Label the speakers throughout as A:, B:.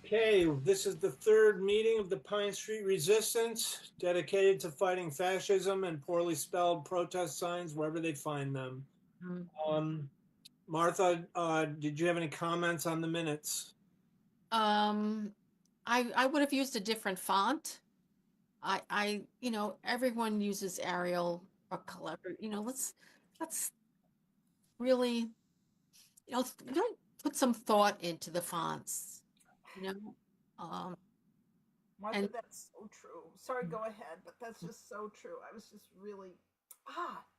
A: Okay, this is the third meeting of the Pine Street Resistance, dedicated to fighting fascism and poorly spelled protest signs wherever they find them.
B: Mm.
A: Um, Martha, did you have any comments on the minutes?
B: Um, I would have used a different font. Everyone uses Arial or Clever. Let's really, put some thought into the fonts, you know. Um,
C: Martha,
B: and
C: that's so true. Sorry, go ahead, but that's just so true. I was just really,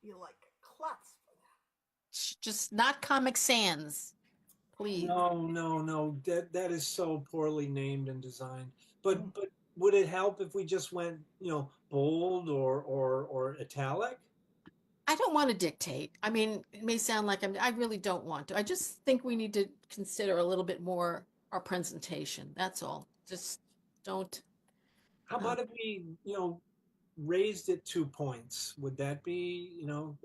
C: feel like a klutz for that.
B: just not Comic Sans, please.
A: No, no, no. That is so poorly named and designed.
C: Mm.
A: But would it help if we just went, bold or italic?
B: I don't want to dictate. I mean, it may sound like I really don't want to. I just think we need to consider a little bit more our presentation. That's all. Just don't.
A: How
B: Um,
A: about if we, raised it 2 points? Would that be,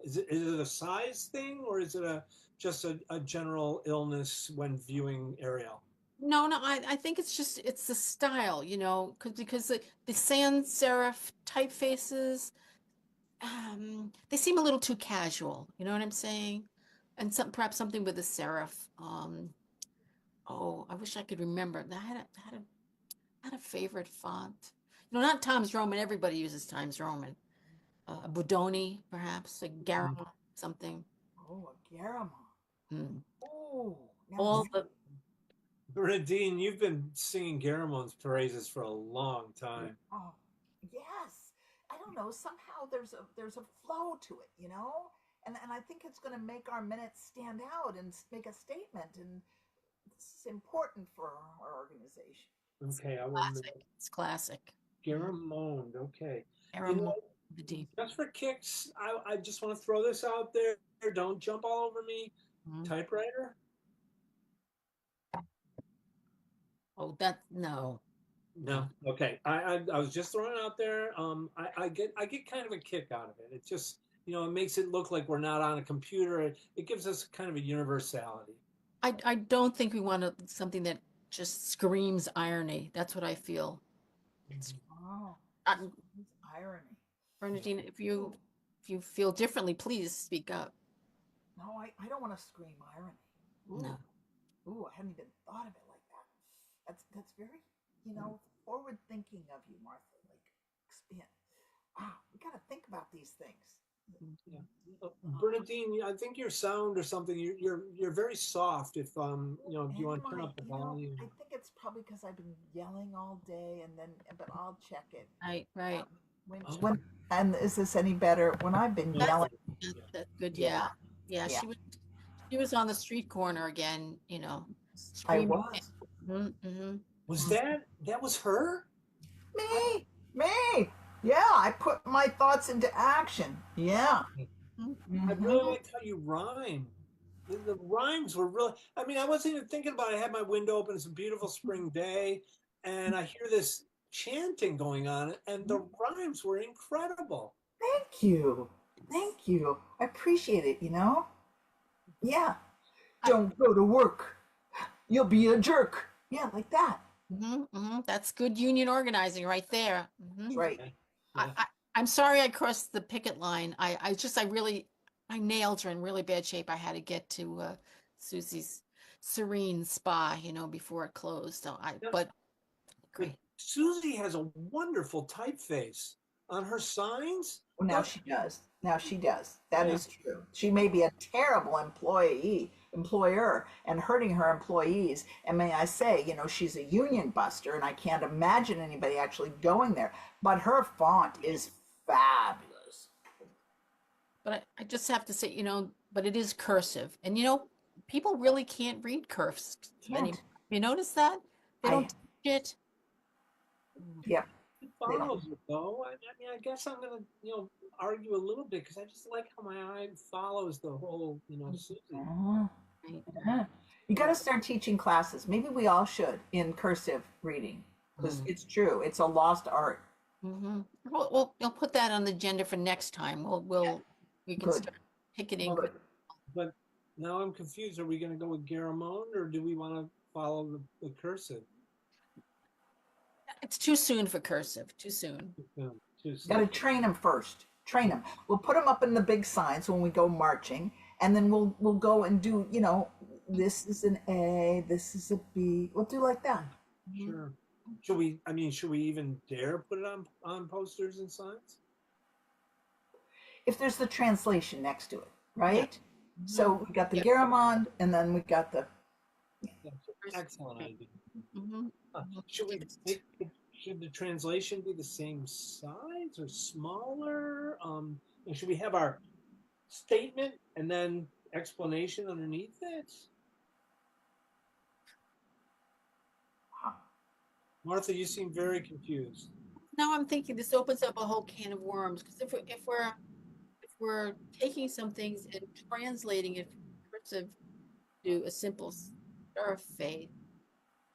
A: is it a size thing or is it just a general illness when viewing Ariel?
B: no, no, I think it's the style, because the sans serif typefaces, they seem a little too casual. You know what I'm saying? And perhaps something with a serif. Oh, I wish I could remember. I had a favorite font. Not Times Roman. Everybody uses Times Roman. Budoni, perhaps, a
A: Mm.
B: Garam, something.
C: Oh, a Garamond.
B: Hmm.
C: Oh, now
B: All the
A: Bernadine, you've been singing Garamon's praises for a long time.
C: oh, yes. I don't know. Somehow there's a flow to it, and I think it's going to make our minutes stand out and make a statement, and this is important for our organization.
A: Okay, I will
B: classic.
A: note
B: It's classic. Mhm.
A: Garamond. Okay. You
B: Garam,
A: know,
B: the D.
A: just for kicks, I just want to throw this out there. Don't jump all over me.
B: Mhm.
A: Typewriter?
B: Oh, that no, no.
A: No. Okay. I was just throwing it out there. I get kind of a kick out of it. It just, it makes it look like we're not on a computer. It gives us kind of a universality.
B: I don't think we want something that just screams irony. That's what I feel. It's
A: Mhm.
C: Oh,
B: uh,
C: it's irony.
B: Bernadine, if you
C: Ooh,
B: if you feel differently, please speak up.
C: no, I don't want to scream irony.
B: No.
C: Ooh, ooh, I hadn't even thought of it like that. That's very, forward thinking of you, Martha. Like expand. Wow, we got to think about these things.
A: Yeah. Bernadine, I think your sound or something, you're very soft. If you want
C: Am
A: to turn
C: I?
A: up the
C: I
A: volume.
C: think it's probably because I've been yelling all day, but I'll check it.
B: Right, right.
A: Oh,
C: And is this any better? When I've been
A: no,
C: yelling,
B: That's good.
C: yeah,
B: Yeah, yeah.
C: yeah,
B: She was on the street corner again.
C: I
B: Screaming.
C: was.
B: Mm-hmm.
A: was that was her? I,
C: Me, me. Yeah, I put my thoughts into action. Yeah.
A: I really
C: Hmm.
A: liked how you rhyme. The rhymes were really, I mean, I wasn't even thinking about it. I had my window open. It's a beautiful spring day, and I hear this chanting going on, and the rhymes were incredible.
C: Thank you. Thank you. I appreciate it, Yeah.
B: I,
C: Don't go to work. You'll be a jerk. Yeah, like that.
B: That's good union organizing right there.
C: That's right.
A: Yeah,
B: I,
A: yeah.
B: I, I'm sorry I crossed the picket line. My nails are in really bad shape. I had to get to Susie's Serene Spa, before it closed.
A: Yeah.
B: But
A: But
B: great.
A: Susie has a wonderful typeface on her signs.
C: Well, now
A: That,
C: she does. Now she does. That
A: yeah.
C: is true. She may be a terrible employer, and hurting her employees. And may I say, she's a union buster, and I can't imagine anybody actually going there. But her font is fabulous.
B: But I just have to say, but it is cursive. And people really can't read cursive anymore.
C: Can't.
B: You notice that? They don't
C: I,
B: teach it.
C: yep,
A: It
C: they don't.
A: follows it though. I mean, I guess I'm gonna, argue a little bit because I just like how my eye follows the whole, Susie.
C: Uh-huh.
B: Right.
C: Uh-huh. You got to start teaching classes. Maybe we all should in cursive reading because
B: Mm.
C: it's true. It's a lost art.
B: We'll put that on the agenda for next time. We can
C: Good.
B: start picketing.
C: Good.
A: But now I'm confused. Are we gonna go with Garamond or do we want to follow the cursive?
B: It's too soon for cursive, too soon.
A: Too
C: Got to
A: soon.
C: train them first. Train them. We'll put them up in the big signs when we go marching, and then we'll go and do, this is an A, this is a B. We'll do like that.
B: Mhm.
A: Sure. Should we even dare put it on posters and signs?
C: If there's the translation next to it,
A: Yeah.
C: right?
A: Yeah.
C: So we got the
B: Yep.
C: Garamond, and then we got the.
A: That's an excellent idea.
B: Mhm.
A: Should the translation be the same size or smaller? And should we have our statement and then explanation underneath it? Martha, you seem very confused.
B: Now I'm thinking this opens up a whole can of worms because if we're taking some things and translating it from cursive to a simple serif face,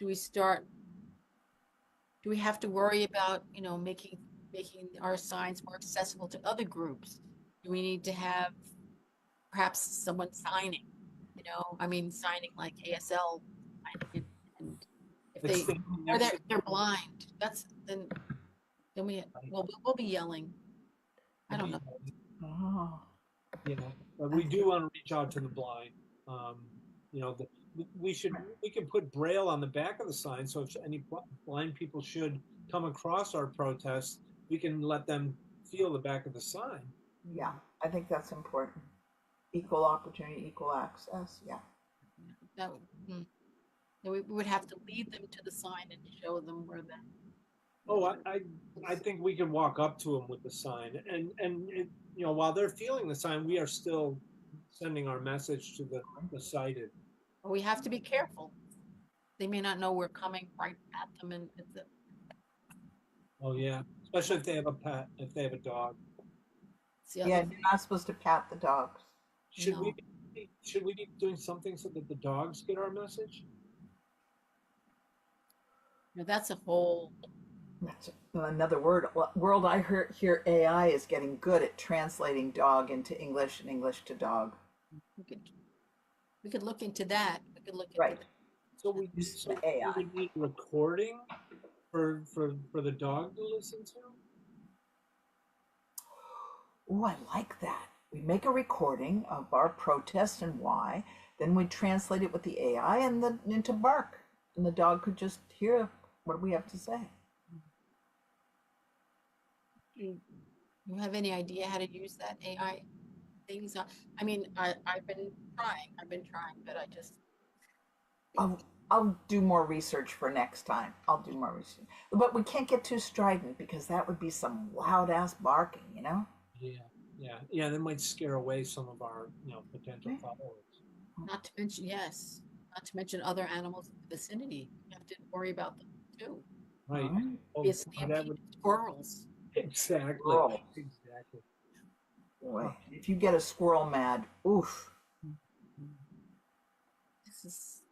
B: do we start? Do we have to worry about making our signs more accessible to other groups? Do we need to have perhaps someone signing? I mean, signing like ASL, signing it, and if
A: It's
B: they
A: standing
B: or
A: next
B: they're
A: to
B: they're blind, then we'll be yelling. I don't know.
C: Oh.
A: Yeah, but we do want to reach out to the blind. Um, you know, the, we can put Braille on the back of the sign, so if any blind people should come across our protest, we can let them feel the back of the sign.
C: Yeah, I think that's important. Equal opportunity, equal access. Yeah.
B: That would, we would have to lead them to the sign and show them where the.
A: Oh, I think we can walk up to them with the sign, and while they're feeling the sign, we are still sending our message to the sighted.
B: We have to be careful. They may not know we're coming right at them, and
A: Oh yeah, especially if they have a pet, if they have a dog.
B: it's the
C: Yeah,
B: other.
C: you're not supposed to pat the dogs.
A: Should we
B: No,
A: should we be doing something so that the dogs get our message?
B: that's a whole.
C: That's another word. World I hear AI is getting good at translating dog into English and English to dog.
B: We could we could look into that. We could look into
C: Right.
B: that.
C: Use
A: So we
C: AI.
A: would need a recording for the dog to listen to.
C: Oh, I like that. We make a recording of our protest and why. Then we translate it with the AI and into bark, and the dog could just hear what we have to say.
B: Do you have any idea how to use that AI things? I mean, I've been trying. But I just.
C: I'll do more research for next time. I'll do more research, but we can't get too strident because that would be some loud ass barking, you know.
A: Yeah. That might scare away some of our potential
C: Right.
A: followers.
B: Not to mention, yes, not to mention other animals in the vicinity. You have to worry about them too.
A: Right.
C: Right.
A: Oh,
B: Be a stampede of squirrels.
A: exactly.
C: Squirrel.
A: Exactly.
C: Boy, if you get a squirrel mad, oof.
B: There's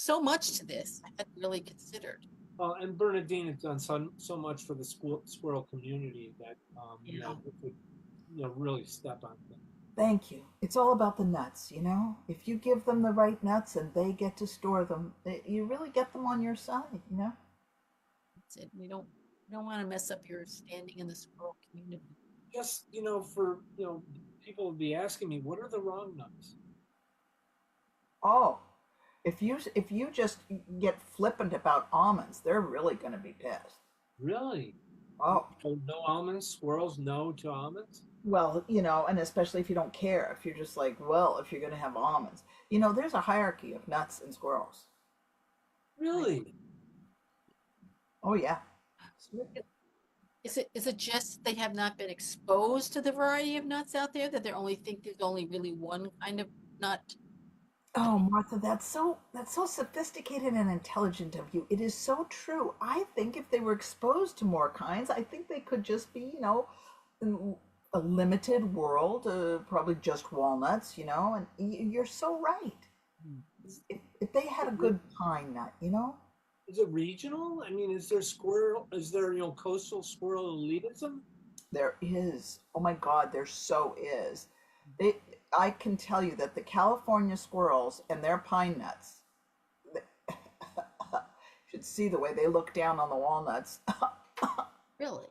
B: so much to this I hadn't really considered.
A: And Bernadine has done so much for the squirrel community that it would really step on things.
C: Thank you. It's all about the nuts, you know? If you give them the right nuts and they get to store them, you really get them on your side, you know?
B: That's it. We don't want to mess up your standing in the squirrel community.
A: Just for people would be asking me, what are the wrong nuts?
C: Oh, if you just get flippant about almonds, they're really going to be pissed.
A: Really?
C: Oh,
A: No almonds? Squirrels no to almonds?
C: well, and especially if you don't care, if you're just like, well, if you're going to have almonds, there's a hierarchy of nuts and squirrels.
A: Really?
C: Oh yeah.
B: Is it just they have not been exposed to the variety of nuts out there that they only think there's only really one kind of nut?
C: Oh, Martha, that's so sophisticated and intelligent of you. It is so true. I think if they were exposed to more kinds, I think they could just be, in a limited world, probably just walnuts, and you're so right. If they had a good pine nut.
A: Is it regional? I mean, is there coastal squirrel elitism?
C: There is. Oh my God, there so is. They, I can tell you that the California squirrels and their pine nuts, should see the way they look down on the walnuts.
B: Really?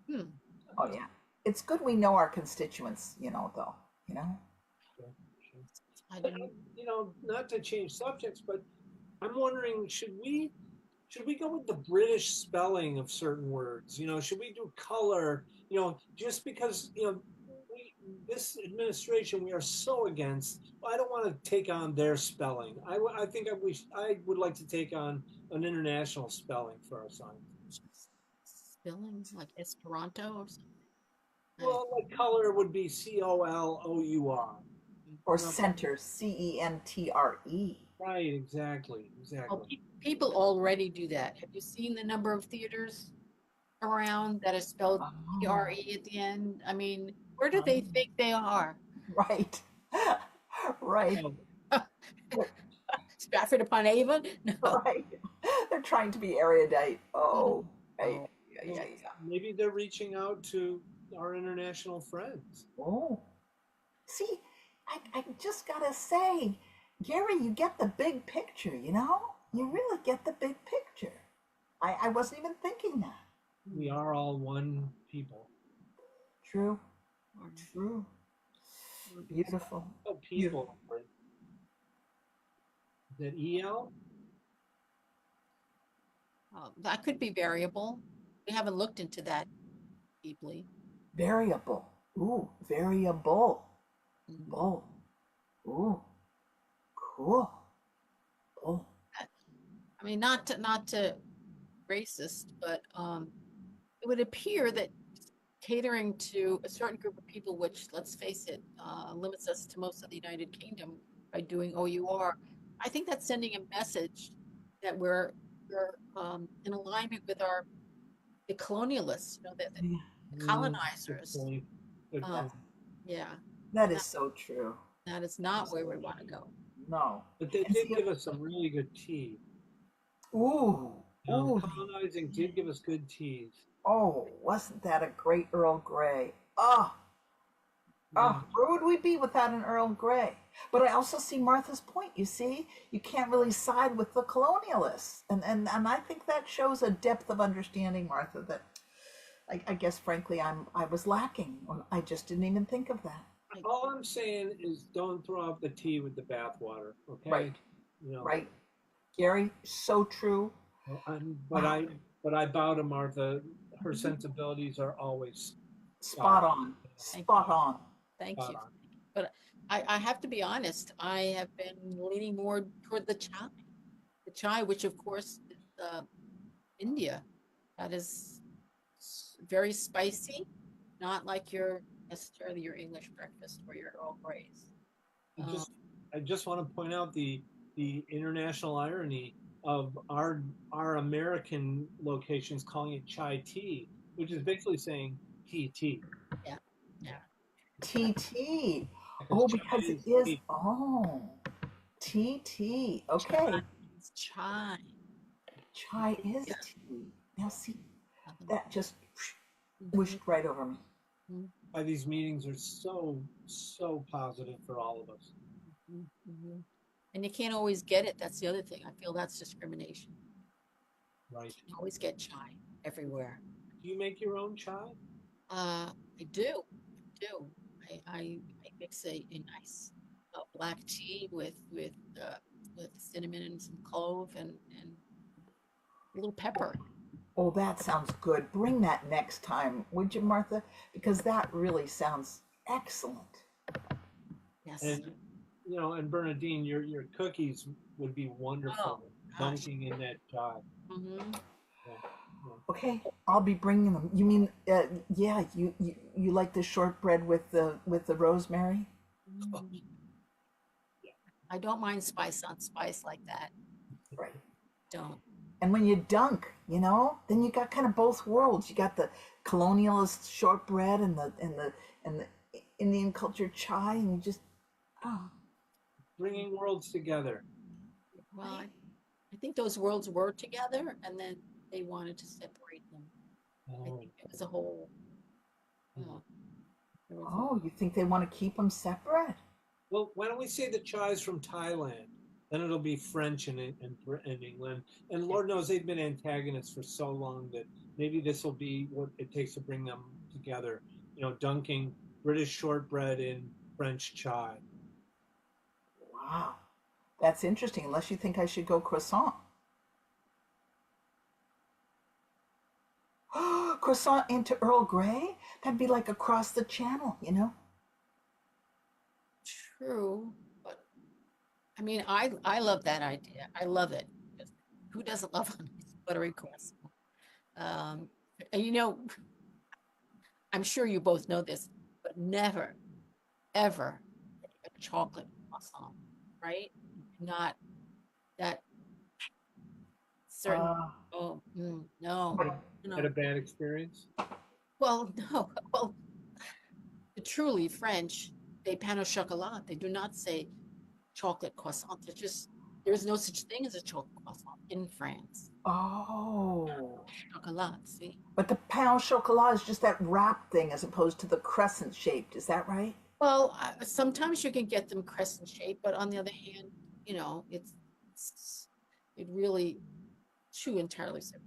B: Hmm.
C: Oh yeah. It's good we know our constituents, though,
A: Sure, sure.
B: I
A: But,
B: didn't.
A: not to change subjects, but I'm wondering, should we go with the British spelling of certain words? Should we do color? Just because this administration we are so against. I don't want to take on their spelling. I think I would like to take on an international spelling for our signs.
B: Spelling like Esperanto or something.
A: Well, like color would be COLOUR.
C: Or
A: You know,
C: center, CENTRE.
A: right? Exactly,
B: Well,
A: exactly.
B: people already do that. Have you seen the number of theaters around that is spelled
C: Oh,
B: PRE at the end? I mean, where do they
A: Um,
B: think they are?
C: right. Right.
A: well,
B: Stratford upon Avon? No.
C: Right. They're trying to be erudite. Oh, right.
B: Oh,
C: Yeah, yeah,
A: well,
C: yeah.
A: maybe they're reaching out to our international friends.
C: Oh. See, I just gotta say, Gary, you get the big picture, You really get the big picture. I wasn't even thinking that.
A: We are all one people.
C: True, true. Beautiful.
A: Oh,
C: Beautiful.
A: people. Is that EL?
B: that could be variable. We haven't looked into that deeply.
C: Variable. Ooh, variable.
B: Mhm.
C: Bull. Ooh, cool. Bull.
B: I mean, not to racist, but it would appear that catering to a certain group of people, which let's face it, limits us to most of the United Kingdom by doing OUR. I think that's sending a message that we're in alignment with the colonialists,
C: Yeah,
B: the
A: Good
B: colonizers.
A: point. Good
B: Um,
C: that,
A: point.
B: yeah,
C: that
B: and
C: is so true.
B: that is not where we want to go.
C: No.
A: But they
C: And
A: did
C: see,
A: give us some really good tea.
C: ooh,
A: The
C: ooh,
A: colonizing did give us good teas.
C: oh, wasn't that a great Earl Grey? Oh,
A: Yeah.
C: oh, where would we be without an Earl Grey? But I also see Martha's point. You see, you can't really side with the colonialists, and I think that shows a depth of understanding, Martha, that I guess frankly I was lacking. I just didn't even think of that.
B: Like,
A: All I'm saying is don't throw out the tea with the bathwater,
C: Right,
A: okay? You know,
C: right, Gary, so true.
A: but I bow to Martha. Her sensibilities are always spot
C: Spot on,
B: thank you,
C: spot on.
B: thank
A: spot
B: you.
A: on.
B: But I have to be honest. I have been leaning more toward the chai, which of course is India. That is very spicy, not like your necessarily your English breakfast or your Earl Greys.
A: I
B: Um,
A: just I just want to point out the international irony of our American locations calling it chai tea, which is basically saying tea,
B: yeah, yeah.
C: TT.
A: because
C: Oh,
A: chai
C: because it
A: is
C: is.
A: tea.
C: Oh, TT.
B: Chai
C: Okay,
B: means chai.
C: chai is
B: Yeah.
C: tea. Now see,
B: Nothing.
C: that just
B: Mhm,
C: whooshed right over me.
B: mhm,
A: Why these meetings are so positive for all of us.
B: mhm, mhm. And you can't always get it. That's the other thing. I feel that's discrimination.
A: Right.
B: Can't always get chai everywhere.
A: Do you make your own chai?
B: I do, do. I mix a nice black tea with cinnamon and some clove and a little pepper.
C: Oh, that sounds good. Bring that next time, would you, Martha? Because that really sounds excellent.
B: Yes.
A: And and Bernadine, your cookies would be
B: Oh
A: wonderful
B: gosh.
A: dunking in that chai.
B: Hmm.
A: Yeah, yeah.
C: Okay, I'll be bringing them. You mean, yeah, you like the shortbread with the rosemary?
A: Yeah.
B: I don't mind spice on spice like that.
C: Right.
B: Don't.
C: And when you dunk, then you got kind of both worlds. You got the colonialist shortbread and the Indian culture chai, and you just oh,
A: Bringing worlds together.
B: Well, I think those worlds were together and then they wanted to separate them. I
A: Oh,
B: think it was a whole, uh, there was a,
C: oh, you think they want to keep them separate?
A: well, why don't we say the chai's from Thailand? Then it'll be French in England. And Lord knows they've been antagonists for so long that maybe this will be what it takes to bring them together. You know, dunking British shortbread in French chai.
C: Wow. That's interesting, unless you think I should go croissant. Croissant into Earl Grey? That'd be like across the channel, you know?
B: True, but I mean, I love that idea. I love it. Who doesn't love a nice buttery croissant? Um, and you know, I'm sure you both know this, but never, ever a chocolate croissant, right? Not that certain.
C: Uh,
B: Oh, no,
A: Had a, had a
B: no.
A: bad experience.
B: Well, no. Well, the truly French, they pain au chocolat. They do not say chocolate croissant. There is no such thing as a chocolate croissant in France.
C: oh.
B: Chocolat, see?
C: But the pain au chocolat is just that wrap thing as opposed to the crescent shaped. Is that right?
B: Well, sometimes you can get them crescent shaped, but on the other hand, you know, it's it really two entirely separate.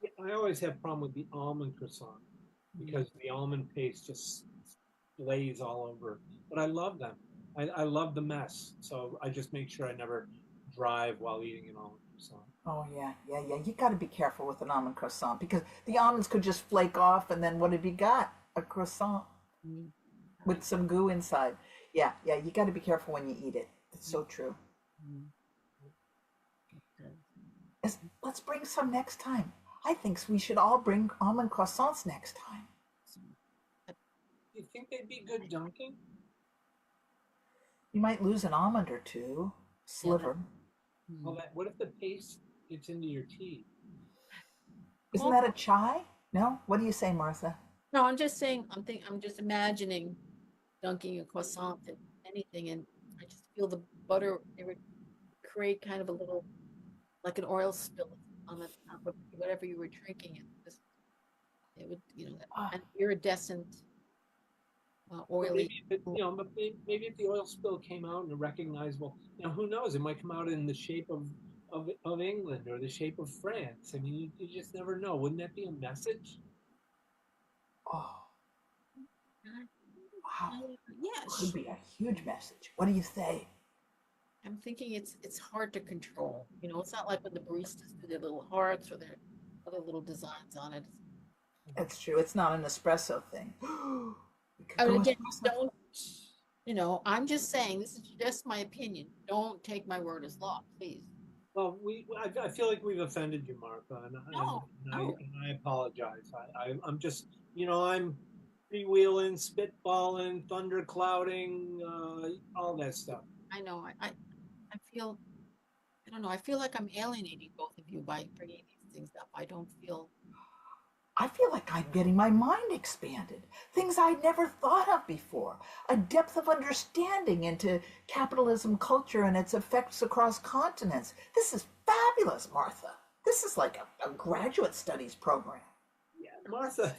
A: Yeah, I always have a problem with the almond croissant
B: Mm.
A: because the almond paste just lays all over. But I love them. I love the mess. So I just make sure I never drive while eating an almond croissant.
C: Oh yeah, yeah, yeah. You got to be careful with an almond croissant because the almonds could just flake off, and then what have you got? A croissant
B: Mm.
C: with some goo inside. Yeah, yeah. You got to be careful when you eat it. It's so true.
B: Mm.
C: Let's bring some next time. I think we should all bring almond croissants next time.
A: Do you think they'd be good dunking?
C: You might lose an almond or two,
B: Yeah,
C: sliver.
A: Well, what if the paste gets into your tea?
C: Isn't
B: well,
C: that a chai? No? What do you say, Martha?
B: no, I'm just saying, I'm just imagining dunking a croissant in anything, and I just feel the butter, it would create kind of a little, like an oil spill on the top of whatever you were drinking. It would, you know, that
C: Ah,
B: kind of iridescent,
A: But
B: oily.
A: maybe if it, you know, but maybe if the oil spill came out in a recognizable, you know, who knows? It might come out in the shape of England or the shape of France. I mean, you just never know. Wouldn't that be a message?
C: oh, wow. Could
B: Yes,
C: be a huge message. What do you say?
B: I'm thinking it's hard to control. You know, it's not like when the baristas do their little hearts or their other little designs on it.
C: It's true. It's not an espresso thing. We could
B: I mean,
C: go
B: again,
C: espresso.
B: don't, you know, I'm just saying, this is just my opinion. Don't take my word as law, please.
A: Well, I feel like we've offended you, Martha,
B: No, no,
A: and I apologize. I'm just, you know, I'm freewheeling, spitballing, thunder clouding, all that stuff.
B: I know. I feel, I don't know. I feel like I'm alienating both of you by bringing these things up. I don't feel,
C: I feel like I'm getting my mind expanded. Things I'd never thought of before. A depth of understanding into capitalism culture and its effects across continents. This is fabulous, Martha. This is like a graduate studies program.
A: Yeah, Martha,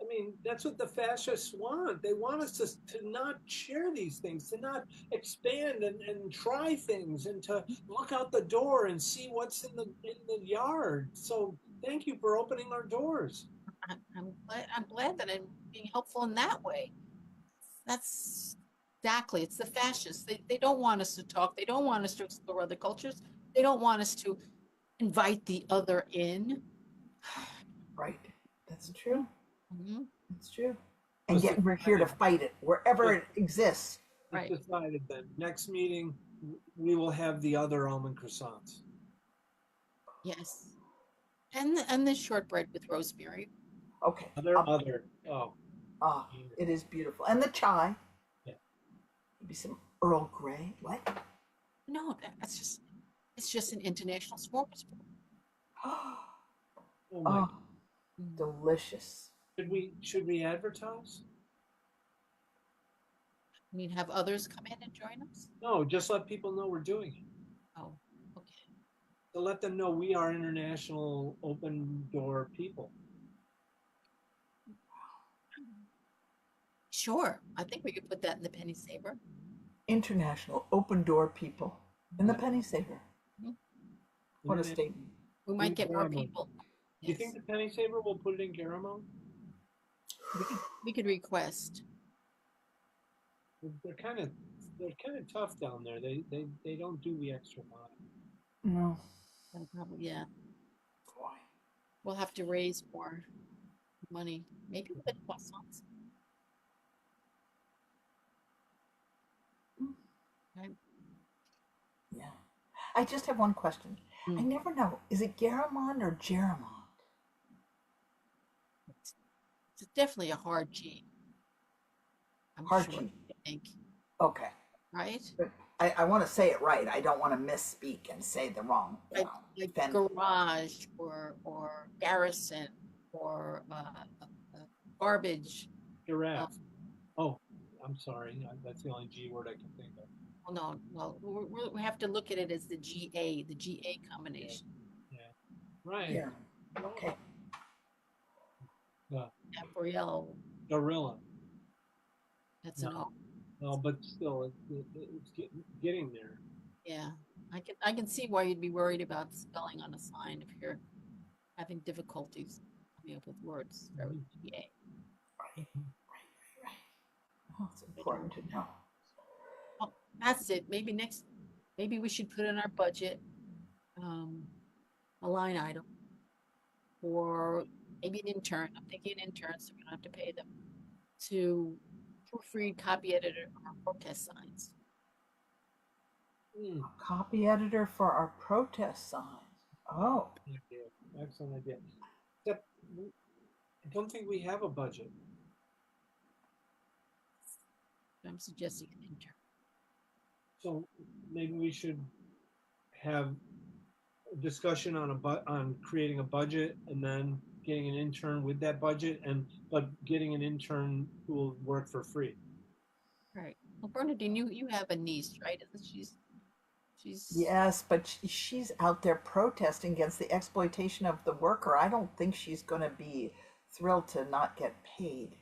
A: I mean, that's what the fascists want. They want us to not share these things, to not expand and try things, and to look out the door and see what's in the yard. So thank you for opening our doors.
B: I'm glad that I'm being helpful in that way. That's exactly, it's the fascists. They don't want us to talk. They don't want us to explore other cultures. They don't want us to invite the other in.
C: Right. That's true.
B: Mhm.
C: That's true. And
A: Just
C: yet we're here to
A: decided,
C: fight it wherever
A: just,
C: it exists.
A: just
B: Right.
A: decided then. Next meeting, we will have the other almond croissants.
B: Yes. And the shortbread with rosemary.
C: Okay.
A: Other. Oh,
C: Ah, it is beautiful. And the chai.
A: yeah.
C: Maybe some Earl Grey. What?
B: No, it's just an international smorgasbord.
A: Oh my.
C: Oh,
B: Mm.
C: delicious.
A: Should we advertise?
B: I mean, have others come in and join us?
A: No, just let people know we're doing it.
B: Oh, okay.
A: To let them know we are international open door people.
B: Sure. I think we could put that in the penny saver.
C: International open door people in the penny saver.
B: Mhm.
C: What a
A: Internet-
C: statement.
B: We might
A: In
B: get more
A: Garamond.
B: people.
A: Do you think
B: Yes.
A: the penny saver will put it in Garamond?
B: We could request.
A: They're kind of tough down there. They don't do the extra mile.
C: No.
B: Probably, yeah.
C: Boy.
B: We'll have to raise more money. Maybe with the croissants. Right.
C: Yeah. I just have one question. I
B: Mm.
C: never know. Is it Garamond or Jeramond?
B: It's definitely a hard G. I'm
C: Hard
B: sure.
C: G.
B: I think.
C: Okay.
B: Right?
C: But I want to say it right. I don't want to misspeak and say the wrong,
B: Like
C: offend.
B: garage or garrison or garbage.
A: Giraffe. Oh, I'm sorry. That's the only G word I can think of.
B: Oh, no, well, we have to look at it as the GA combination.
A: Yeah. Right.
C: Yeah. Okay.
B: Gabrielle,
A: Gorilla.
B: that's
A: No.
B: an O.
A: No, but still, it's getting there.
B: Yeah, I can see why you'd be worried about spelling on a sign if you're having difficulties coming up with words. Start with GA.
C: Right. Oh, it's important to know.
B: Oh, that's it. Maybe we should put in our budget a line item for maybe an intern. I'm thinking an intern, so we don't have to pay them to proofread, copy editor our protest signs.
C: A copy editor for our protest signs. Oh.
A: Excellent idea. Except, I don't think we have a budget.
B: I'm suggesting an intern.
A: So maybe we should have a discussion on creating a budget and then getting an intern with that budget but getting an intern who will work for free.
B: Right. Well, Bernadine, you have a niece, right? She's
C: Yes, but she's out there protesting against the exploitation of the worker. I don't think she's going to be thrilled to not get paid.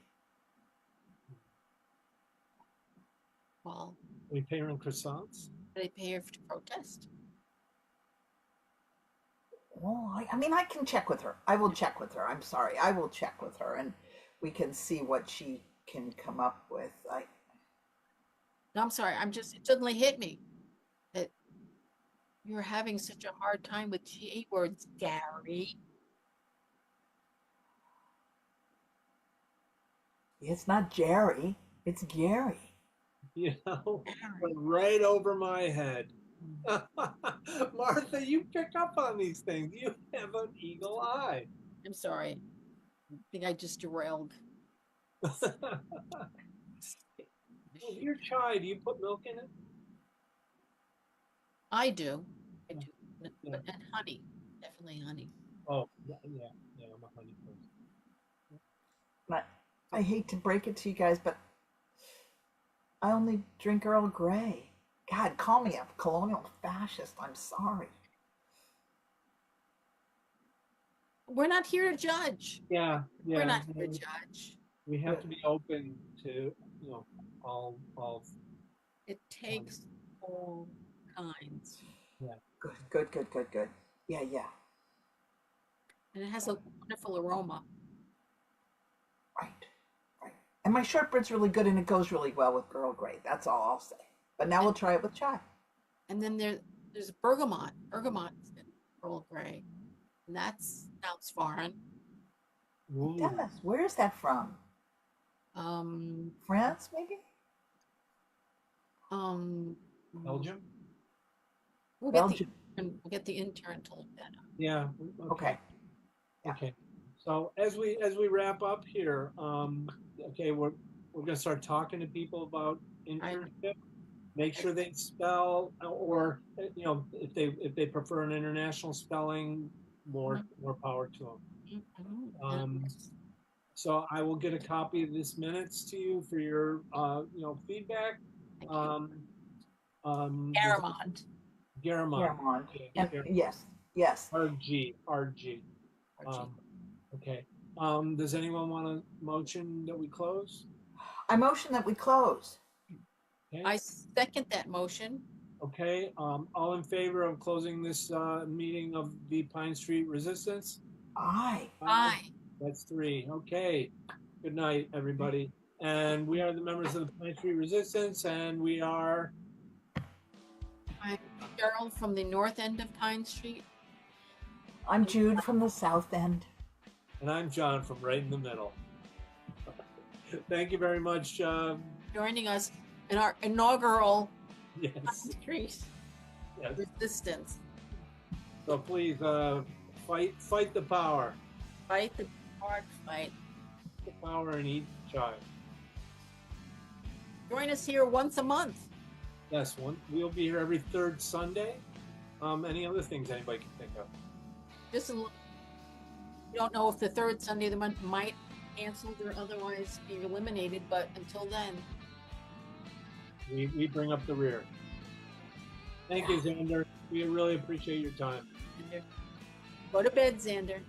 B: well,
A: We pay her in croissants.
B: they pay her to protest.
C: Well, I mean, I can check with her. I will check with her. I'm sorry. I will check with her and we can see what she can come up with.
B: No, I'm sorry. It suddenly hit me that you're having such a hard time with GA words, Gary.
C: It's not Jerry, it's Gary.
A: You know,
B: Gary.
A: went right over my head. Martha, you pick up on these things. You have an eagle eye.
B: I'm sorry. I think I just derailed.
A: Your chai, do you put milk in it?
B: I do. I do.
A: Yeah.
B: And honey. Definitely honey.
A: Oh, yeah, I'm a honey person.
C: But I hate to break it to you guys, but I only drink Earl Grey. God, call me a colonial fascist. I'm sorry.
B: We're not here to judge.
A: Yeah.
B: We're not here to judge.
A: We have to be open to, all.
B: It takes all kinds.
A: Yeah.
C: Good. Yeah.
B: And it has a wonderful aroma.
C: Right. And my shortbread's really good and it goes really well with Earl Grey. That's all I'll say. But now we'll try it with chai.
B: And then there's bergamot. Bergamot's in Earl Grey. And that sounds foreign.
C: It does. Where is that from? France, maybe?
A: Belgium?
B: We'll
C: Belgium.
B: get the intern to look that up.
A: Yeah.
C: Okay. Yeah.
A: Okay. So as we wrap up here, okay, we're gonna start talking to people about internship. Make sure they spell, or if they prefer an international spelling, more power to them. So I will get a copy of this minutes to you for your feedback.
B: Garamond.
C: Garamond. Yes.
A: RG. Okay. Does anyone want a motion that we close?
C: I motion that we close.
A: Okay.
B: I second that motion.
A: Okay. All in favor of closing this meeting of the Pine Street Resistance?
C: Aye.
B: Aye.
A: That's 3. Okay. Good night, everybody. And we are the members of the Pine Street Resistance, and we are.
B: I'm Cheryl from the north end of Pine Street.
C: I'm Jude from the south end.
A: And I'm John from right in the middle. Thank you very much.
B: Joining us in our inaugural
A: Yes.
B: Pine Street
A: Yes.
B: Resistance.
A: So please fight the power.
B: Fight the hard fight.
A: The power and eat child.
B: Join us here once a month.
A: Yes, we'll be here every third Sunday. Any other things anybody can think of?
B: Just a little, we don't know if the third Sunday of the month might canceled or otherwise be eliminated, but until then,
A: We bring up the rear. Thank you, Xander. We really appreciate your time.
B: go to bed, Xander.